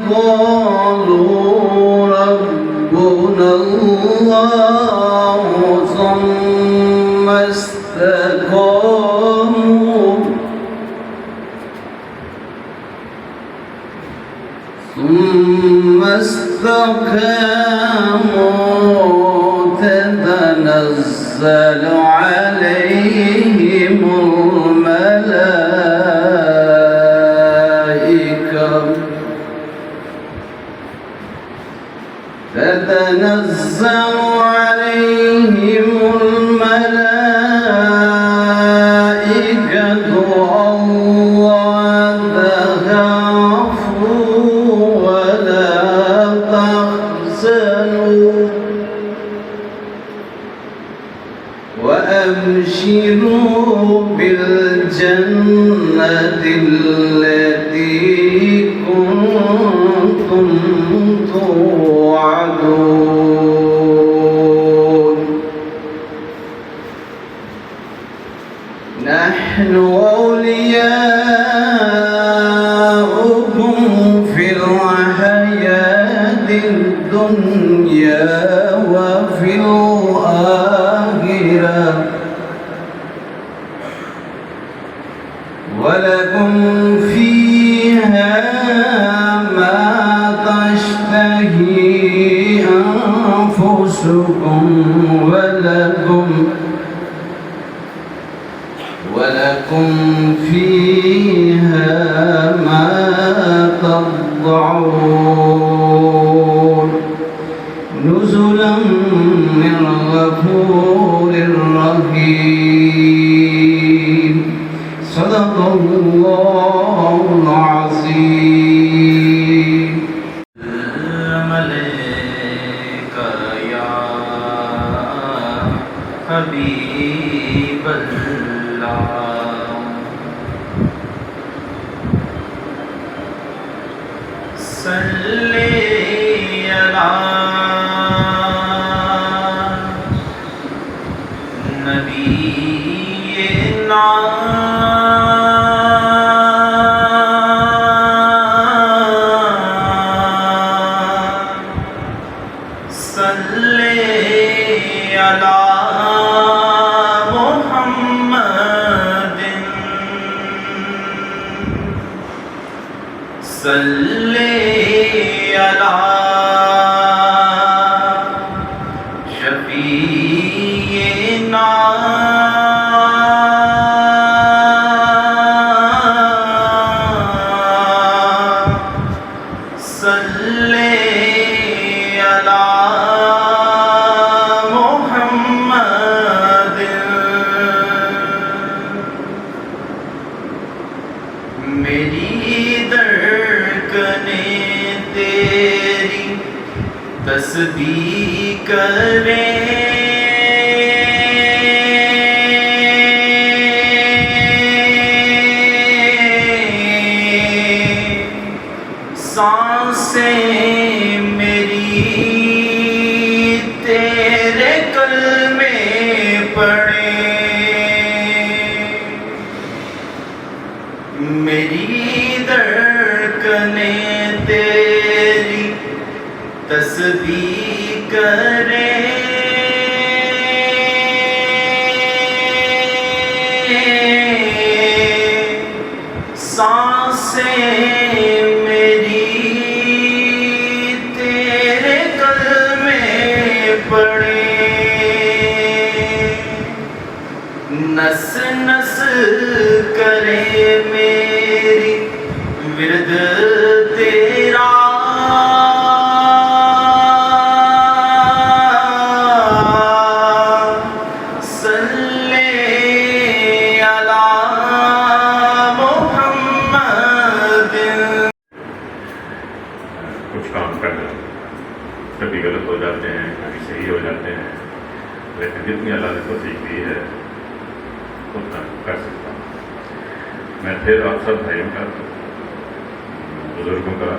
قالوا ربنا الله ثم استقاموا تتنزل عليهم الملائكة ألا تخافوا ولا تحزنوا وأبشروا بالجنة التي كنتم توعدون نحن أولياؤكم في الحياة الدنيا وفي الآخرة ولكم فيها ما تشتهي أنفسكم ولكم فيها ما تضعون نزلا من غفور رحيم صدق الله العظيم عليك يا حبيب الله صلي على نبينا صلي على محمد صلي على شفيعنا صلي على محمد میری دھڑکنیں تیری تسبیح کریں سانسیں میری تیرے کلمے پڑھیں میری دھڑکنیں تیری تسبیح کریں سانسیں میری تیرے کلمے پڑھیں نس نس کرے میری ورد تیرا صلی علی محمد کچھ کام کرنا کبھی غلط ہو جاتے ہیں کبھی صحیح ہو جاتے ہیں لیکن جتنی اللہ نے توفیق دی ہے اتنا کر سکتا ہوں میں پھر آپ سب بھائیوں کا بزرگوں کا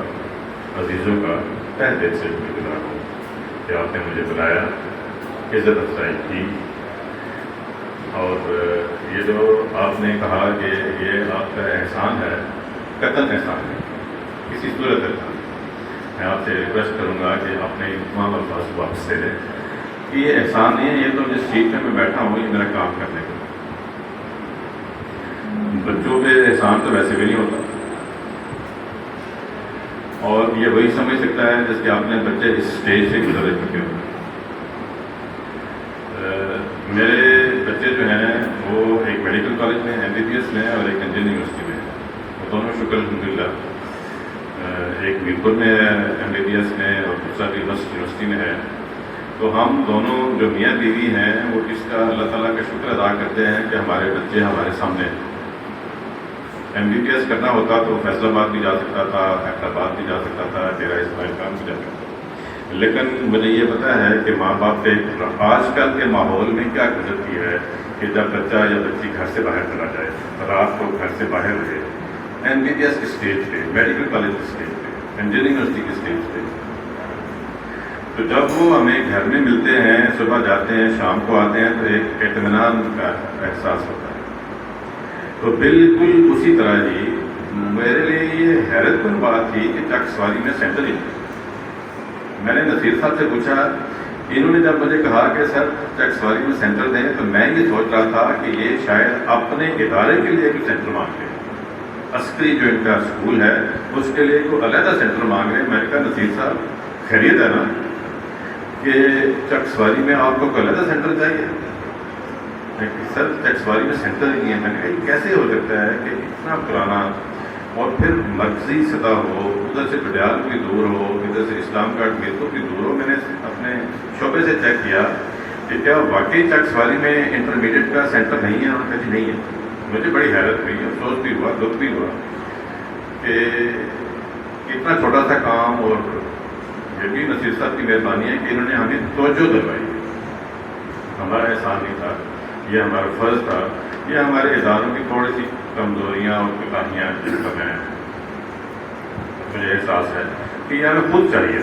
عزیزوں کا تہ دل سے شکر گزار ہوں کہ آپ نے مجھے بلایا عزت افزائی کی اور یہ جو آپ نے کہا کہ یہ آپ کا احسان ہے قطعاً احسان ہے کسی صورت احسان میں آپ سے ریکویسٹ کروں گا کہ اپنے تمام الفاظ واپس لے لیں کہ یہ احسان نہیں ہے، یہ تو جس سیٹ پہ میں بیٹھا ہوں یہ میرا کام کرنے کا۔ بچوں پہ احسان تو ویسے بھی نہیں ہوتا، اور یہ وہی سمجھ سکتا ہے جس کہ آپ نے بچے اس اسٹیج سے گزر چکے ہوں۔ میرے بچے جو ہیں وہ ایک میڈیکل کالج میں MBBS میں اور ایک انجینئرنگ یونیورسٹی میں، وہ دونوں شکر الحمدللہ، ایک میرپور میں ہے MBBS میں اور دوسرا بھی یونیورسٹی میں ہے۔ تو ہم دونوں جو میاں بیوی ہیں وہ اس کا اللہ تعالیٰ کا شکر ادا کرتے ہیں کہ ہمارے بچے ہمارے سامنے۔ MBBS کرنا ہوتا تو فیصل آباد بھی جا سکتا تھا، حیدرآباد بھی جا سکتا تھا، ڈیرہ اسماعیل خان بھی جا سکتا تھا، لیکن مجھے یہ پتہ ہے کہ ماں باپ پہ آج کل کے ماحول میں کیا گزرتی ہے کہ جب بچہ یا بچی گھر سے باہر چلا جائے، رات کو گھر سے باہر رہے، MBBS کی اسٹیج پہ، میڈیکل کالج کی اسٹیج پہ، انجینئرنگ یونیورسٹی کی اسٹیج پہ، تو جب وہ ہمیں گھر میں ملتے ہیں، صبح جاتے ہیں شام کو آتے ہیں، تو ایک اطمینان کا احساس ہوتا ہے۔ تو بالکل اسی طرح جی میرے لیے یہ حیرت کن بات تھی کہ چک سواری میں سینٹر ہی، میں نے نصیر صاحب سے پوچھا، انہوں نے جب مجھے کہا کہ سر چک سواری میں سینٹر دیں، تو میں یہ سوچ رہا تھا کہ یہ شاید اپنے ادارے کے لیے کوئی سینٹر مانگ رہے ہیں، عسکری جو ان کا اسکول ہے اس کے لیے کوئی علیحدہ سینٹر مانگ رہے ہیں۔ میں نے کہا نصیر صاحب خیریت ہے نا کہ چک سواری میں آپ کو کوئی علیحدہ سینٹر چاہیے؟ سر چک سواری میں سینٹر ہی نہیں ہے۔ میں نے کہا یہ کیسے ہو سکتا ہے کہ اتنا پرانا اور پھر مرکزی سطح ہو، ادھر سے بڈیال بھی دور ہو، ادھر سے اسلام گڑھ میرپور بھی دور ہو۔ میں نے اپنے شعبے سے چیک کیا کہ کیا واقعی چک سواری میں انٹرمیڈیٹ کا سینٹر نہیں ہے؟ انہوں نے کہا جی نہیں ہے۔ مجھے بڑی حیرت ہوئی، افسوس بھی ہوا، دکھ بھی ہوا کہ اتنا چھوٹا سا کام، اور یہ بھی نصیر صاحب کی مہربانی ہے کہ انہوں نے ہمیں توجہ دلوائی۔ ہمارا احسان نہیں تھا، یہ ہمارا فرض تھا، یہ ہمارے اداروں کی تھوڑی سی کمزوریاں اور کوتاہیاں جن کا میں مجھے احساس ہے کہ یہ ہمیں خود چاہیے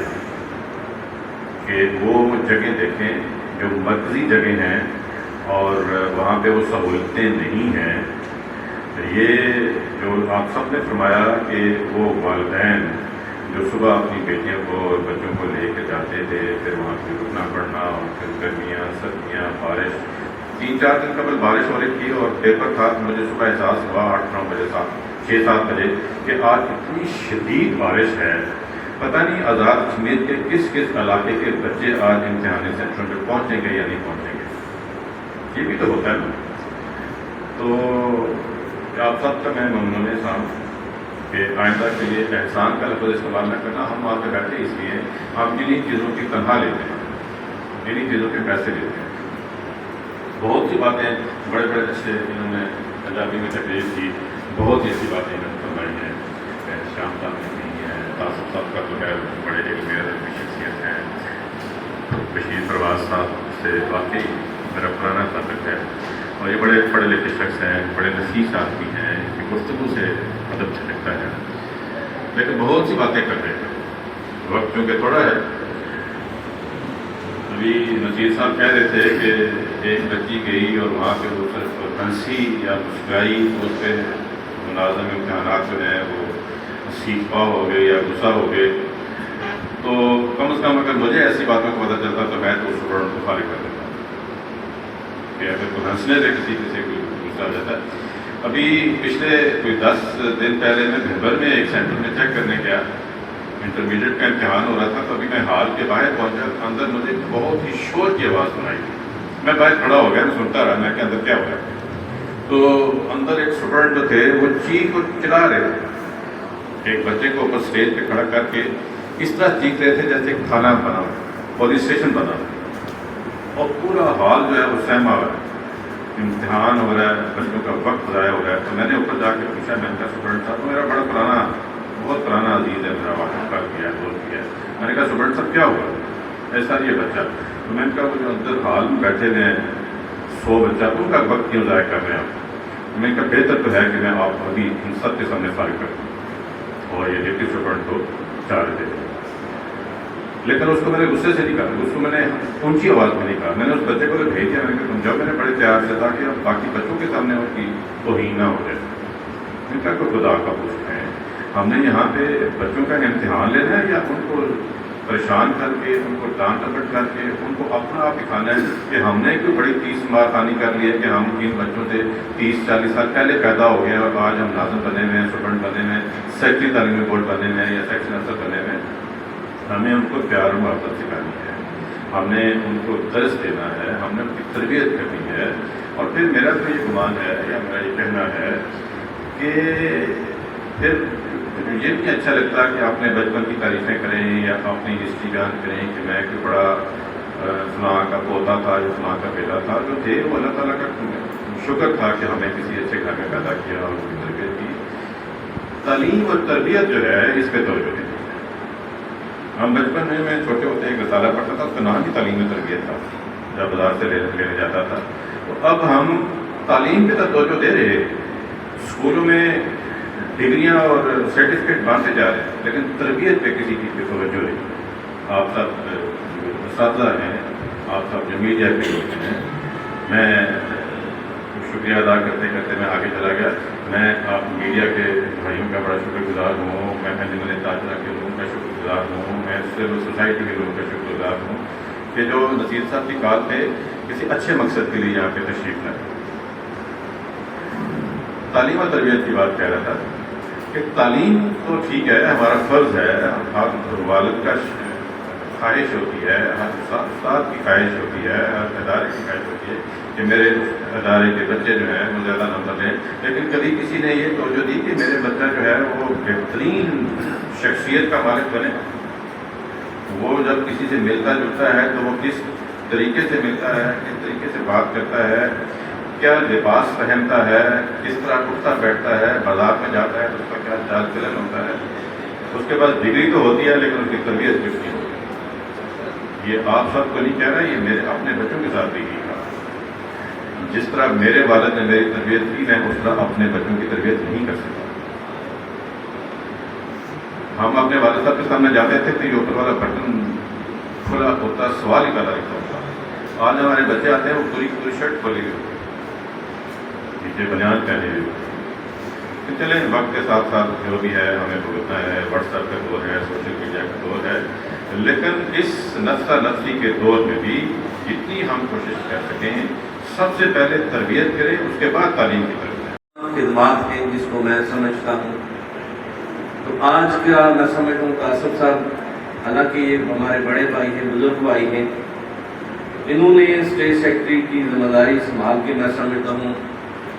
کہ وہ جگہ دیکھیں جو مرکزی جگہ ہیں اور وہاں پہ وہ سہولتیں نہیں ہیں۔ یہ جو آپ سب نے فرمایا کہ وہ والدین جو صبح اپنی بیٹیوں کو اور بچوں کو لے کے جاتے تھے، پھر وہاں پہ رکنا پڑنا، اور پھر گرمیاں سردیاں بارش، 3-4 دن قبل بارش ہو رہی تھی اور پیپر تھا، تو مجھے صبح احساس ہوا 8-9 بجے 6-7 بجے کہ آج اتنی شدید بارش ہے، پتہ نہیں آزاد کشمیر کے کس کس علاقے کے بچے آج امتحانی سینٹروں پہ پہنچیں گے یا نہیں پہنچیں گے۔ یہ بھی تو ہوتا ہے نا۔ تو آپ سب کا میں ممنون احسان کہ آئندہ کے لیے احسان کا لفظ استعمال نہ کرنا۔ ہم وہاں پہ بیٹھے اس لیے ہم جنہیں چیزوں کی تنخواہ لیتے ہیں، جنہیں چیزوں کے پیسے لیتے ہیں۔ بہت سی باتیں بڑے بڑے اچھے انہوں نے پنجابی میں تقریر کی، بہت ہی ایسی باتیں انہوں نے فرمائی ہیں۔ شام صاحب نے کی ہیں، آصف صاحب کا تو ہے بڑے ایک میرے کی شخصیت ہیں، بشیر پرواز صاحب سے واقعی میرا پرانا تعلق ہے، اور یہ بڑے پڑھے لکھے شخص ہیں، بڑے نصیح آدمی ہیں، ان کی گفتگو سے ادب چھٹکتا ہے، لیکن بہت سی باتیں کر رہے ہیں۔ وقت چونکہ تھوڑا ہے، ابھی نصیر صاحب کہہ رہے تھے کہ ایک بچی گئی اور وہاں پہ وہ صرف ہنسی یا مسکرائی، اس پہ ملازم امتحانات جو ہیں وہ سیکھا ہو گئے یا غصہ ہو گئے، تو کم از کم اگر مجھے ایسی باتوں کو پتہ چلتا تو میں تو اس اسٹوڈنٹ کو فارغ کر دیتا کہ اگر کوئی ہنسنے سے کسی کوئی غصہ آ جاتا ہے۔ ابھی پچھلے کوئی 10 دن پہلے میں بھنبر میں ایک سینٹر میں چیک کرنے گیا، انٹرمیڈیٹ کا امتحان ہو رہا تھا، تو ابھی میں ہال کے باہر پہنچا، اندر مجھے بہت ہی شور کی آواز سنائی، میں باہر کھڑا ہو گیا، میں سنتا رہا، میں کہ اندر کیا ہو رہا ہے، تو اندر ایک اسٹوڈنٹ جو تھے وہ چیخ اور چلا رہے تھے، ایک بچے کو اوپر اسٹیج پہ کھڑا کر کے اس طرح چیخ رہے تھے جیسے ایک تھانہ بنا ہوا، پولیس اسٹیشن بنا ہوا، اور پورا ہال جو ہے وہ سہما ہوا ہے، امتحان ہو رہا ہے، بچوں کا وقت ضائع ہو رہا ہے۔ تو میں نے اوپر جا کے پوچھا، میں نے کہا اسٹوڈنٹ صاحب، میرا بڑا پرانا بہت پرانا عزیز ہے، میرا واقعہ کیا ہے، دوست کیا ہے، میں نے کہا اسٹوڈنٹ صاحب کیا ہوا ایسا یہ بچہ؟ تو میں نے کہا وہ جو اندر ہال میں بیٹھے ہوئے ہیں 100 بچہ، ان کا وقت کیوں ضائع کر رہے ہیں آپ؟ میں نے کہا بہتر تو ہے کہ میں آپ کو ابھی ان سب کے سامنے فارغ کر دوں، اور یہ ڈپٹی اسٹوڈنٹ کو چاہ رہے تھے، لیکن اس کو میں نے غصے سے نہیں کہا، اس کو میں نے اونچی آواز میں نہیں کہا، میں نے اس بچے کو بھیج دیا، میں نے کہا تم جاؤ، میں نے بڑے پیار سے تاکہ اب باقی بچوں کے سامنے ان کی توہین نہ ہو جائے۔ میں نے کہا کوئی خدا کا پوچھتے ہیں، ہم نے یہاں پہ بچوں کا امتحان لینا ہے یا ان کو پریشان کر کے ان کو ڈانٹ ڈپٹ کر کے ان کو اپنا آپ دکھانا ہے کہ ہم نے کوئی بڑی 30 مار خانی کر لی ہے کہ ہم ان بچوں سے 30-40 سال پہلے پیدا ہو گئے اور آج ہم ناظم بنے ہوئے ہیں، سپرنٹ بنے ہوئے ہیں، سیکٹری تعلیمی بورڈ بنے ہوئے ہیں یا سیکشن افسر بنے ہوئے ہیں۔ ہمیں ان کو پیار و محبت سکھانی ہے، ہم نے ان کو درس دینا ہے، ہم نے ان کی تربیت کرنی ہے۔ اور پھر میرا تو یہ گمان ہے یا میرا یہ کہنا ہے کہ پھر یہ بھی اچھا لگتا ہے کہ اپنے بچپن کی تعریفیں کریں یا اپنی ہسٹری بیان کریں کہ میں کوئی بڑا فلاں کا پوتا تھا یا فلاں کا بیٹا تھا، جو تھے وہ اللہ تعالیٰ کا شکر تھا کہ ہمیں کسی اچھے گھر میں پیدا کیا اور اس کی تربیت کی۔ تعلیم اور تربیت جو ہے اس پہ توجہ دینی ہے۔ ہم بچپن میں چھوٹے ہوتے ایک رسالہ پڑھتا تھا، اس کا نام ہی تعلیم و تربیت تھا، جب بازار سے لینے جاتا تھا۔ تو اب ہم تعلیم پہ توجہ دے رہے، اسکولوں میں ڈگریاں اور سرٹیفکیٹ بانٹے جا رہے ہیں، لیکن تربیت پہ کسی کی توجہ نہیں۔ آپ سب اساتذہ ہیں، آپ سب جو میڈیا کے لوگ ہیں، میں شکریہ ادا کرتے کرتے میں آگے چلا گیا۔ میں آپ میڈیا کے بھائیوں کا بڑا شکر گزار ہوں، میں انجمن تاجرہ کے لوگوں کا شکر گزار ہوں، میں سول سوسائٹی کے لوگوں کا شکر گزار ہوں کہ جو نصیر صاحب کی کال پہ کسی اچھے مقصد کے لیے یہاں پہ تشریف لائے۔ تعلیم اور تربیت کی بات کہہ رہا تھا کہ تعلیم تو ٹھیک ہے، ہمارا فرض ہے، ہر والد کا خواہش ہوتی ہے، ہر استاد کی خواہش ہوتی ہے، ہر ادارے کی خواہش ہوتی ہے کہ میرے ادارے کے بچے جو ہیں وہ زیادہ نمبر لیں، لیکن کبھی کسی نے یہ توجہ دی کہ میرے بچہ جو ہے وہ بہترین شخصیت کا مالک بنے۔ وہ جب کسی سے ملتا جلتا ہے تو وہ کس طریقے سے ملتا ہے، کس طریقے سے بات کرتا ہے، کیا لباس پہنتا ہے، کس طرح اٹھتا بیٹھتا ہے، بازار میں جاتا ہے تو اس کا کیا چال چلن ہوتا ہے۔ اس کے پاس ڈگری تو ہوتی ہے لیکن اس کی تربیت کچھ نہیں ہوتی۔ یہ آپ سب کو نہیں کہہ رہا، یہ میرے اپنے بچوں کے ساتھ بھی کہا۔ جس طرح میرے والد نے میری تربیت کی، میں اس طرح اپنے بچوں کی تربیت نہیں کر سکتا۔ ہم اپنے والد صاحب کے سامنے جاتے تھے تو یہ اوپر والا بٹن کھلا ہوتا، سوال ہی پیدا نہیں ہوتا۔ آج ہمارے بچے آتے ہیں وہ پوری شرٹ کھولی ہوئی ہوتی ہے، نیچے بنیان پہنے ہوئی ہوتی ہے۔ چلیں وقت کے ساتھ ساتھ جو بھی ہے ہمیں بھگتنا ہے، واٹس ایپ کا دور ہے، سوشل میڈیا کا دور ہے، لیکن اس نسخہ نسلی کے دور میں بھی جتنی ہم کوشش کر سکیں سب سے پہلے تربیت کریں، اس کے بعد تعلیم کی طرف خدمات ہیں جس کو میں سمجھتا ہوں۔ تو آج کا میں سمجھتا ہوں کہ آصف صاحب حالانکہ یہ ہمارے بڑے بھائی ہیں، بزرگ بھائی ہیں، انہوں نے اسٹیٹ سیکرٹری کی ذمہ داری سنبھال کے میں سمجھتا ہوں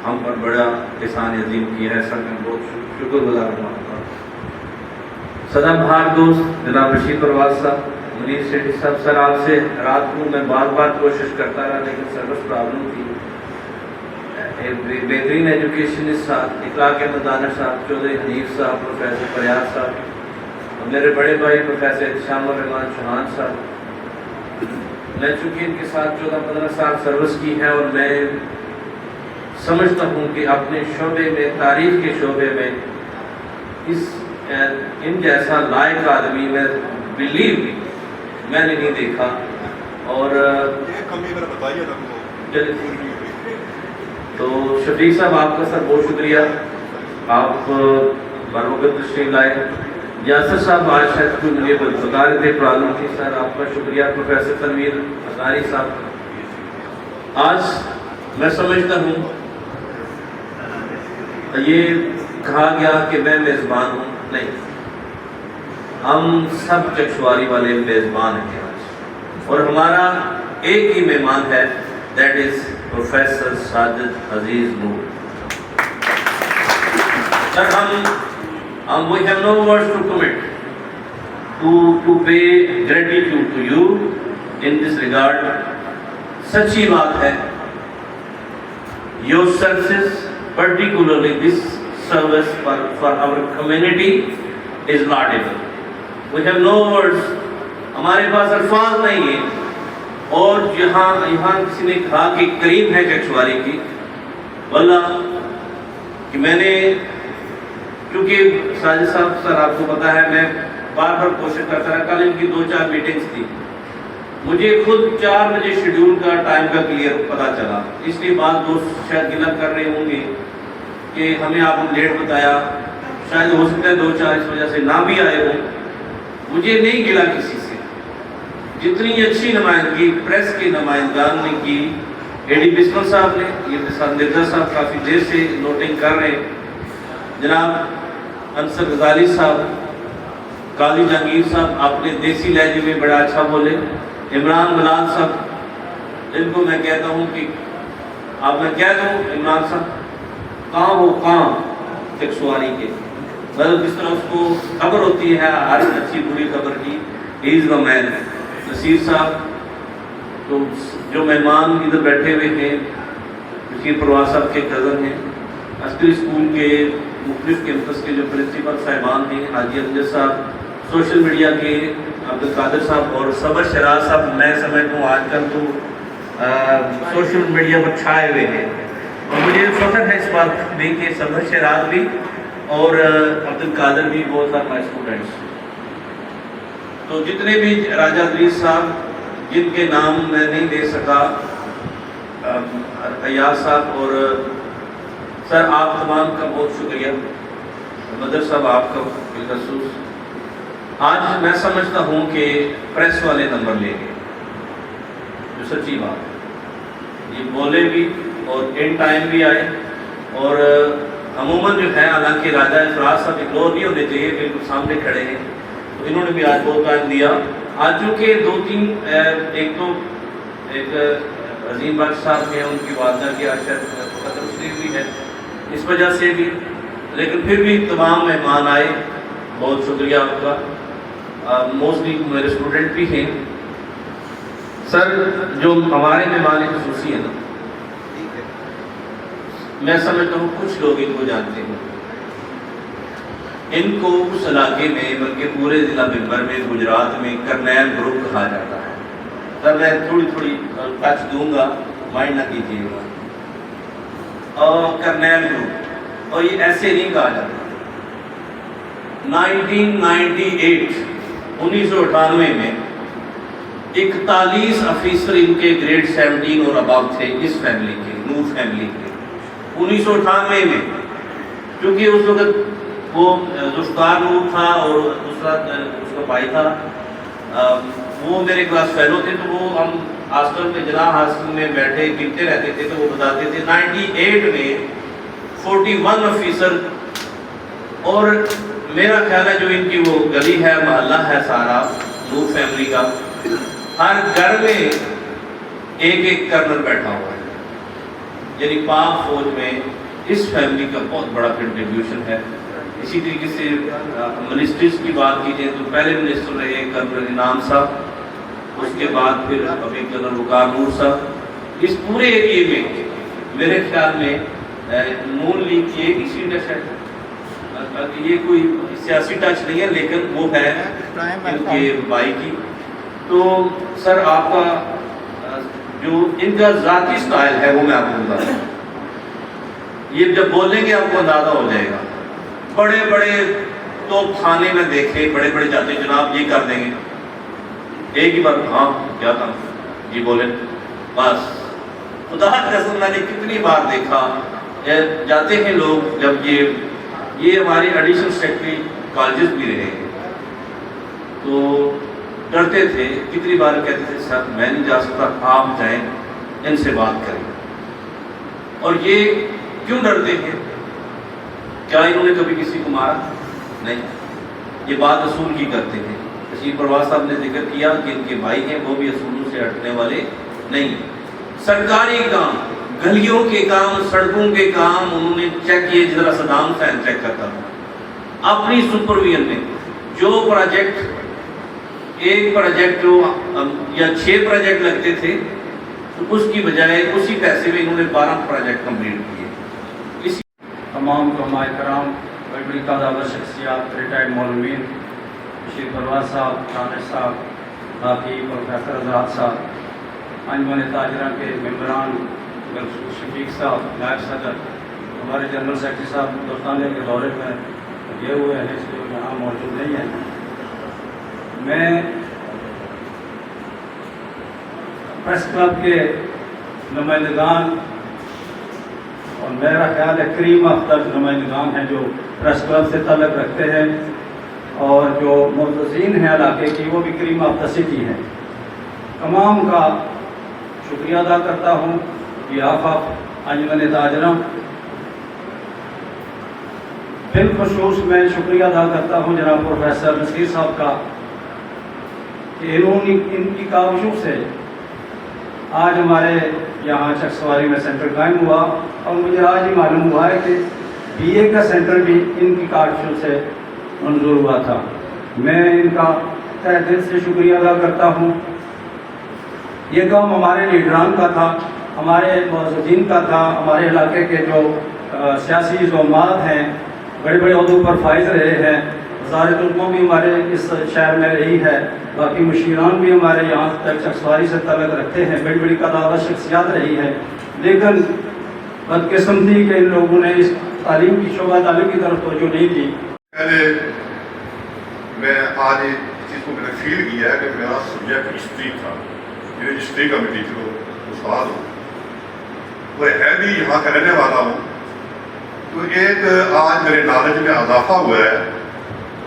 ہم پر بڑا احسان عظیم کیا ہے۔ سر میں بہت شکر گزار ہوں آپ کا۔ سدا بہار دوست جناب رشید پرواز صاحب، منیر سیٹھی صاحب، سر آپ سے رات کو میں بار بار کوشش کرتا رہا لیکن سروس پرابلم تھی۔ بہترین ایجوکیشنسٹ صاحب، اخلاق احمد دانش صاحب، چودھری حنیف صاحب، پروفیسر فریاد صاحب، اور میرے بڑے بھائی پروفیسر احتشام الرحمان چوہان صاحب، میں چونکہ ان کے ساتھ 14-15 سال سروس کی ہے اور میں سمجھتا ہوں کہ اپنے شعبے میں، تاریخ کے شعبے میں ان جیسا لائق آدمی میں بلیو میں نے نہیں دیکھا۔ اور تو شفیق صاحب آپ کا سر بہت شکریہ، آپ بروقت تشریف لائے۔ یاسر صاحب آج شاید کوئی مجھے بتا رہے تھے پرابلم تھی، سر آپ کا شکریہ۔ پروفیسر تنویر ازاری صاحب، آج میں سمجھتا ہوں یہ کہا گیا کہ میں میزبان ہوں، نہیں، ہم سب چکشواری والے میزبان ہیں آج، اور ہمارا ایک ہی مہمان ہے، that is professor Sajid Aziz Noor. Sir we have no words to commit to pay gratitude to you in this regard۔ سچی بات ہے، your services, particularly this service for our community is laudable۔ we have no words، ہمارے پاس الفاظ نہیں ہیں۔ اور یہاں کسی نے کہا کہ کریم ہے چکشواری کی، واللہ کہ میں نے، کیونکہ ساجد صاحب سر آپ کو پتا ہے میں بار بار کوشش کرتا رہا، کل ان کی 2-4 میٹنگز تھی، مجھے خود 4 بجے شیڈیول کا ٹائم کا کلیئر پتا چلا، اس لیے بعض دوست شاید گلہ کر رہے ہوں گے کہ ہمیں آپ نے لیٹ بتایا، شاید ہو سکتا ہے 2-4 اس وجہ سے نہ بھی آئے ہوں. مجھے نہیں گلا کسی سے. جتنی اچھی نمائندگی پریس کے نمائندگان نے کی، اے ڈی بسمل صاحب نے، یہ مرزا صاحب کافی دیر سے نوٹنگ کر رہے ہیں، جناب انصر غزالی صاحب، قاضی جہانگیر صاحب آپ نے دیسی لہجے میں بڑا اچھا بولے، عمران ملال صاحب، ان کو میں کہتا ہوں کہ آپ میں کہہ دوں عمران صاحب کہاں ہو کہاں تکسواری کے، مطلب جس طرح اس کو خبر ہوتی ہے ہر اچھی بری خبر کی، ہی از دا مین. نصیر صاحب تو جو مہمان ادھر بیٹھے ہوئے ہیں، نصیر پروار صاحب کے کزن ہیں، عسکری اسکول کے مختلف کیمپس کے جو پرنسپل صاحبان ہیں، حاجی امجد صاحب، سوشل میڈیا کے عبدالقادر صاحب اور صبر شراز صاحب، میں سمجھتا ہوں آج کل تو سوشل میڈیا پر چھائے ہوئے ہیں، اور مجھے فخر ہے اس بات میں کہ صبر شراز بھی اور عبدالقادر بھی بہت آر مائی اسٹوڈنٹس. تو جتنے بھی راجہ ادریس صاحب جن کے نام میں نہیں دے سکا، ایاز صاحب اور سر آپ تمام کا بہت شکریہ، مدر صاحب آپ کا بالخصوص. آج میں سمجھتا ہوں کہ پریس والے نمبر لے گئے، جو سچی بات، یہ بولے بھی اور ان ٹائم بھی آئے، اور عموماً جو ہے حالانکہ راجہ افراز صاحب اگنور نہیں ہونے چاہیے، بالکل سامنے کھڑے ہیں، تو انہوں نے بھی آج بہت ٹائم دیا. آج چونکہ 2-3 ایک عظیم بخش صاحب ہیں، ان کی والدہ کی آج شاید قدر شریف بھی ہے، اس وجہ سے بھی، لیکن پھر بھی تمام مہمان آئے، بہت شکریہ آپ کا. موسٹلی میرے اسٹوڈنٹ بھی ہیں. سر جو ہمارے مہمان خصوصی ہیں نا، میں سمجھتا ہوں کچھ لوگ ان کو جانتے ہیں، ان کو اس علاقے میں بلکہ پورے ضلع بھنبر میں گجرات میں کرنیل گروپ کہا جاتا ہے. سر میں تھوڑی ٹچ دوں گا، مائنڈ نہ کیجیے گا. اور کرنیل گروپ، اور یہ ایسے نہیں کہا جاتا. 1998 میں 41 آفیسر ان کے گریڈ 17 اور اباؤ تھے اس فیملی کے، نور فیملی کے. 1998 میں، کیونکہ اس وقت وہ ذوالفقار نور تھا اور دوسرا اس کا بھائی تھا، وہ میرے کلاس فیلو تھے، تو وہ ہم ہاسٹل میں جناح ہاسٹل میں بیٹھے گنتے رہتے تھے، تو وہ بتاتے تھے 98 میں 41 آفیسر. اور میرا خیال ہے جو ان کی وہ گلی ہے، محلہ ہے سارا نور فیملی کا، ہر گھر میں ایک کرنل بیٹھا ہوا ہے. یعنی پاک فوج میں اس فیملی کا بہت بڑا کنٹریبیوشن ہے. اسی طریقے سے منسٹرز کی بات کی جائے تو پہلے منسٹر رہے کرنل انعام صاحب، اس کے بعد پھر ابھی کرنل وقار نور صاحب. اس پورے ایریے میں میرے خیال میں نون لیگ کی ایک اسی ٹچ ہے، یہ کوئی سیاسی ٹچ نہیں ہے، لیکن وہ ہے ان کے بھائی کی. تو سر آپ کا جو ان کا ذاتی سٹائل ہے وہ میں آپ کو بتا دوں، یہ جب بولیں گے آپ کو اندازہ ہو جائے گا. بڑے بڑے توپ خانے میں دیکھے، بڑے بڑے جاتے جناب یہ کر دیں گے، ایک ہی بار ہاں کیا تھا جی بولے بس. خدا قسم میں نے کتنی بار دیکھا جاتے ہیں لوگ، جب یہ ہمارے ایڈیشنل سیکرٹری کالجز بھی رہے ہیں تو ڈرتے تھے، کتنی بار کہتے تھے سر میں نہیں جا سکتا، آپ جائیں ان سے بات کریں. اور یہ کیوں ڈرتے ہیں؟ کیا انہوں نے کبھی کسی کو مارا؟ نہیں. یہ بات اصول کی کرتے ہیں. تشریف پرواز صاحب نے ذکر کیا کہ ان کے بھائی ہیں، وہ بھی اصولوں سے ہٹنے والے نہیں. سرکاری کام، گلیوں کے کام، سڑکوں کے کام انہوں نے چیک کیے جس طرح صدام حسین چیک کرتا تھا. اپنی سپرویژن میں جو پروجیکٹ، ایک پروجیکٹ جو یا 6 پروجیکٹ لگتے تھے، تو اس کی بجائے اسی پیسے میں انہوں نے 12 پروجیکٹ کمپلیٹ کیے. تمام علماء کرام، بڑی بڑی تعداد شخصیات، ریٹائرڈ مولوین، تشریف پرواز صاحب، دانش صاحب، باقی پروفیسر آزاد صاحب، انجمن تاجرہ کے ممبران، شفیق صاحب، نائب صدر، ہمارے جنرل سیکرٹری صاحب برطانیہ کے دورے میں گئے ہوئے ہیں، اس لیے یہاں موجود نہیں ہیں. میں پریس کلب کے نمائندگان اور میرا خیال ہے کریم افضل نمائندگان ہیں جو پریس کلب سے تعلق رکھتے ہیں اور جو معززین ہیں علاقے کی وہ بھی کریم افضل سٹی ہیں. تمام کا شکریہ ادا کرتا ہوں بیہاف آف انجمن تاجروں. بالخصوص میں شکریہ ادا کرتا ہوں جناب پروفیسر نصیر صاحب کا کہ ان کی کاوشوں سے آج ہمارے یہاں چکسواری میں سینٹر قائم ہوا اور مجھے آج ہی معلوم ہوا ہے کہ بی اے کا سینٹر بھی ان کی کاوشوں سے منظور ہوا تھا. میں ان کا تہ دل سے شکریہ ادا کرتا ہوں. یہ کام ہمارے لیڈران کا تھا, ہمارے معززین کا تھا, ہمارے علاقے کے جو سیاسی زعمات ہیں, بڑے بڑے عہدوں پر فائز رہے ہیں. وزارت علوم بھی ہمارے اس شہر میں رہی ہے, باقی مشیران بھی ہمارے یہاں تک چکسواری سے تعلق رکھتے ہیں, بڑی بڑی قداور شخصیات رہی ہے. لیکن بدقسمتی کہ ان لوگوں نے اس تعلیم کی شعبہ تعلیم کی طرف توجہ نہیں دی. پہلے میں آج اس چیز کو میں نے فیل کیا ہے کہ میرا سبجیکٹ ہسٹری تھا, میری ہسٹری کا میں ٹیچر ہوں, استاد ہوں, وہ ہے بھی یہاں کا رہنے والا ہوں. تو ایک آج میرے نالج میں اضافہ ہوا ہے.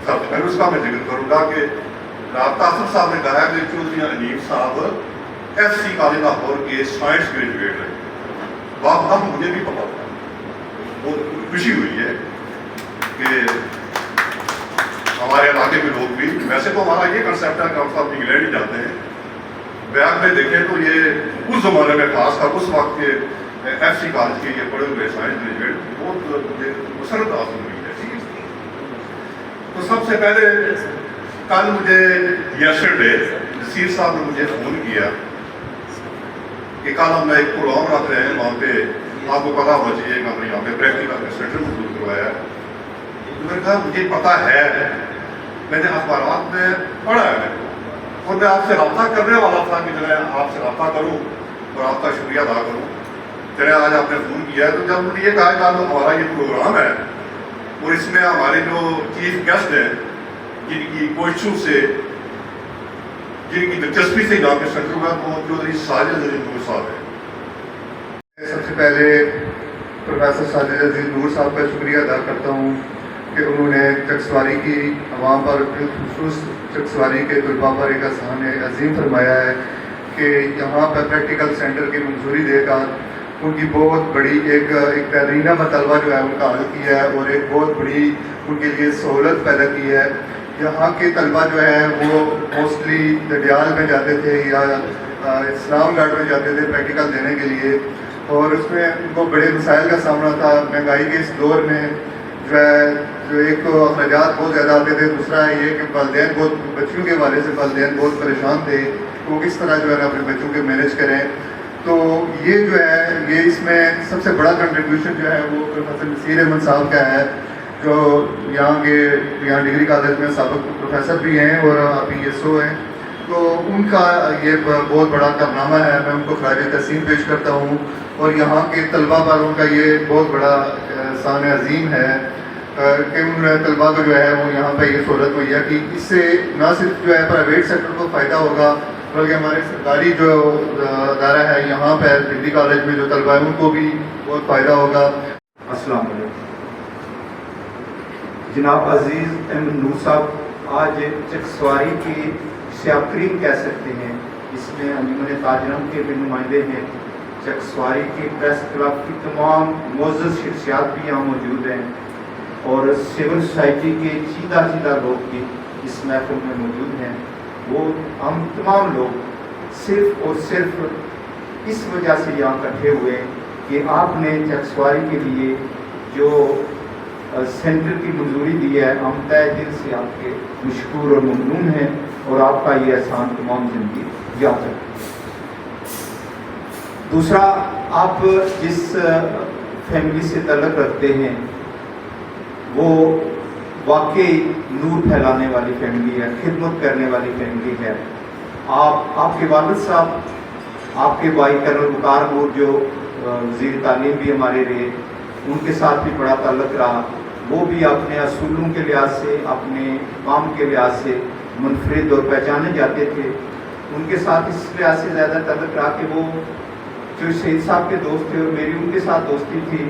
سب سے پہلے اس کا میں ذکر کروں گا کہ رابطہ آصف صاحب نے کہا ہے کہ چودھری انیب صاحب ایف سی کالج لاہور کے سائنس گریجویٹ ہیں. بات اب مجھے بھی پتا تھا, بہت خوشی ہوئی ہے کہ ہمارے علاقے کے لوگ بھی, ویسے تو ہمارا یہ کنسیپٹ ہے کہ ہم سب انگلینڈ ہی جاتے ہیں, بیاگ میں دیکھیں تو یہ اس زمانے میں خاص کر اس وقت کے ایف سی کالج کے یہ پڑھے ہوئے سائنس گریجویٹ بہت مجھے مسرت حاصل ہوئی ہے. تو سب سے پہلے کل مجھے یسٹرڈے نصیر صاحب نے مجھے فون کیا کہ کل ہم ایک پروگرام رکھ رہے ہیں, وہاں پہ آپ کو پتا ہونا چاہیے کہ ہم نے یہاں پہ پریکٹیکل سینٹر موجود کروایا ہے. میں نے کہا مجھے پتا ہے, میں نے اخبارات میں پڑھا ہے اور میں آپ سے رابطہ کرنے والا تھا کہ جو ہے آپ سے رابطہ کروں اور آپ کا شکریہ ادا کروں. چلے آج آپ نے فون کیا ہے. تو جب مجھے یہ کہا کہ ہمارا یہ پروگرام ہے اور اس میں ہمارے جو چیف گیسٹ ہیں جن کی کوششوں سے, جن کی دلچسپی سے یہاں پہ سینٹر ہوا, وہ چودھری ساجد عزیز نور صاحب ہیں. سب سے پہلے پروفیسر ساجد عزیز نور صاحب کا شکریہ ادا کرتا ہوں کہ انہوں نے چکسواری کی عوام پر, خصوص چکسواری کے طلباء پر ایک احسان عظیم فرمایا ہے کہ یہاں پر پریکٹیکل سینٹر کی منظوری دے کر ان کی بہت بڑی ایک بیرینہ مطالبہ جو ہے ان کا حل کیا ہے اور ایک بہت بڑی ان کے لیے سہولت پیدا کی ہے. یہاں کے طلباء جو ہیں وہ موسٹلی دڈیال میں جاتے تھے یا اسلام گڑھ میں جاتے تھے پریکٹیکل دینے کے لیے, اور اس میں ان کو بڑے مسائل کا سامنا تھا. مہنگائی کے اس دور میں جو ہے جو ایک تو اخراجات بہت زیادہ آتے تھے, دوسرا ہے یہ کہ والدین بہت, بچیوں کے حوالے سے والدین بہت پریشان تھے کہ وہ کس طرح جو ہے نا اپنے بچوں کے مینیج کریں. تو یہ جو ہے یہ اس میں سب سے بڑا کنٹریبیوشن جو ہے وہ پروفیسر نصیر احمد صاحب کا ہے, جو یہاں ڈگری کالج میں سابق پروفیسر بھی ہیں اور ابھی ایس او ہیں. تو ان کا یہ بہت بڑا کارنامہ ہے, میں ان کو خراج تحسین پیش کرتا ہوں. اور یہاں کے طلباء پر ان کا یہ بہت بڑا احسان عظیم ہے کہ ان طلباء کو جو ہے وہ یہاں پہ یہ سہولت مہیا کی. اس سے نہ صرف جو ہے پرائیویٹ سیکٹر کو فائدہ ہوگا بلکہ ہمارے سرکاری جو ادارہ ہے یہاں پہ ڈگری کالج میں جو طلباء ہیں ان کو بھی بہت فائدہ ہوگا. السلام علیکم. جناب عزیز احمد نور صاحب آج چکسواری کی سیاقرین کہہ سکتے ہیں, اس میں انجمن تاجران کے بھی نمائندے ہیں, چکسواری کی پریس کلب کی تمام معزز شخصیات بھی یہاں موجود ہیں اور سول سوسائٹی کے سیدھا لوگ بھی اس محفل میں موجود ہیں. وہ ہم تمام لوگ صرف اور صرف اس وجہ سے یہاں اکٹھے ہوئے کہ آپ نے چکسواری کے لیے جو سینٹر کی منظوری دی ہے, ہم تہ دل سے آپ کے مشکور اور ممنون ہیں اور آپ کا یہ احسان تمام زندگی یاد رکھیں. دوسرا, آپ جس فیملی سے تعلق رکھتے ہیں وہ واقعی نور پھیلانے والی فیملی ہے, خدمت کرنے والی فیملی ہے. آپ کے والد صاحب, آپ کے بھائی کرنل وقار نور جو وزیر تعلیم بھی ہمارے رہے, ان کے ساتھ بھی بڑا تعلق رہا. وہ بھی اپنے اصولوں کے لحاظ سے, اپنے کام کے لحاظ سے منفرد اور پہچانے جاتے تھے. ان کے ساتھ اس لحاظ سے زیادہ تعلق رہا کہ وہ جو شہید صاحب کے دوست تھے اور میری ان کے ساتھ دوستی تھی